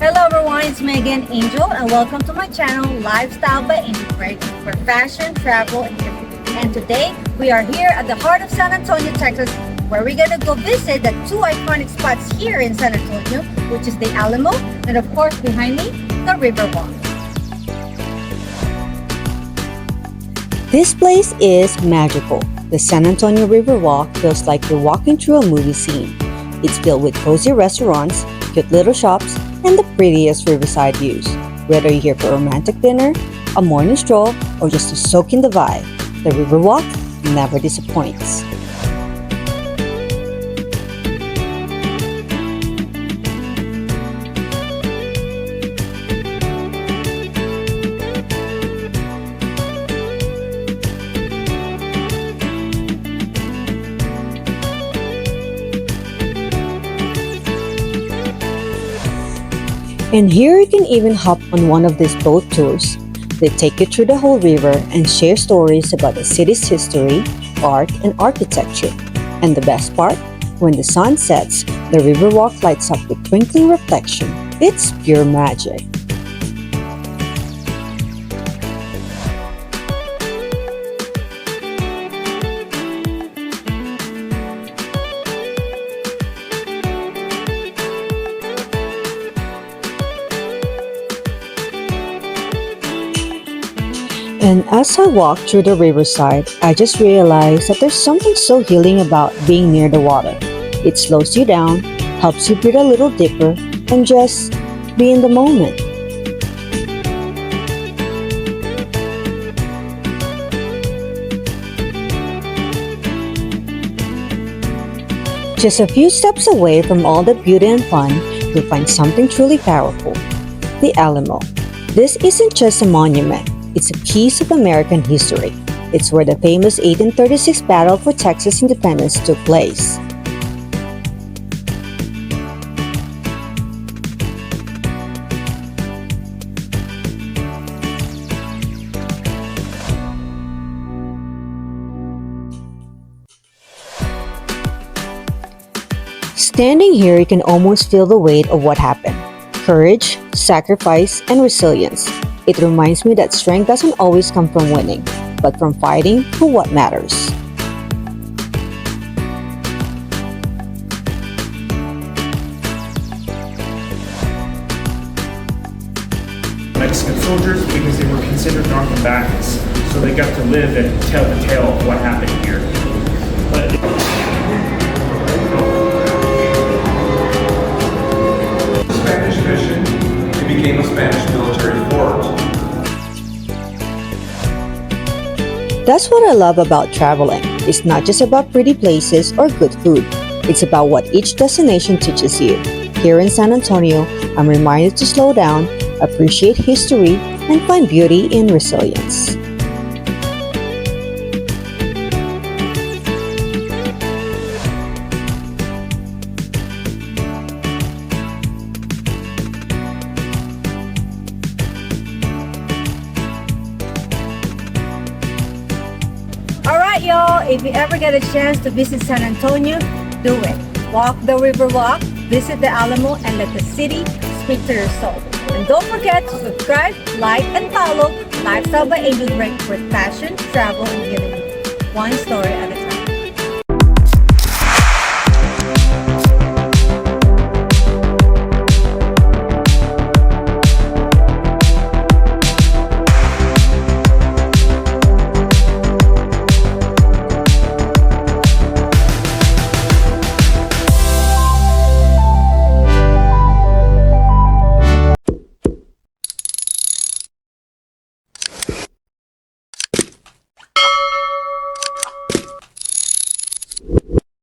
Hello everyone, it's Megan Angel and welcome to my channel Lifestyle by Angel Break for fashion, travel, and gifting. And today we are here at the heart of San Antonio, Texas, where we're gonna go visit the two iconic spots here in San Antonio, which is the Alamo and of course behind me, the Riverwalk. This place is magical. The San Antonio Riverwalk feels like you're walking through a movie scene. It's filled with cozy restaurants, cute little shops, and the prettiest riverside views. Whether you're here for a romantic dinner, a morning stroll, or just to soak in the vibe, the Riverwalk never disappoints. And here you can even hop on one of these boat tours. They take you through the whole river and share stories about the city's history, art, and architecture. And the best part, when the sun sets, the Riverwalk lights up with twinkling reflection. It's pure magic. And as I walk through the riverside, I just realized that there's something so healing about being near the water. It slows you down, helps you breathe a little deeper, and just be in the moment. Just a few steps away from all the beauty and fun, you'll find something truly powerful: the Alamo. This isn't just a monument. It's a piece of American history. It's where the famous 1836 battle for Texas independence took place. Standing here, you can almost feel the weight of what happened. Courage, sacrifice, and resilience. It reminds me that strength doesn't always come from winning, but from fighting for what matters. Mexican soldiers because they were considered non-combatants, so they got to live and tell the tale of what happened here. Spanish mission, it became a Spanish military fort. That's what I love about traveling. It's not just about pretty places or good food. It's about what each destination teaches you. Here in San Antonio, I'm reminded to slow down, appreciate history, and find beauty in resilience. Alright y'all, if you ever get a chance to visit San Antonio, do it. Walk the Riverwalk, visit the Alamo, and let the city speak to your soul. And don't forget to subscribe, like, and follow Lifestyle by Angel Break with fashion, travel, and giving. One story at a time.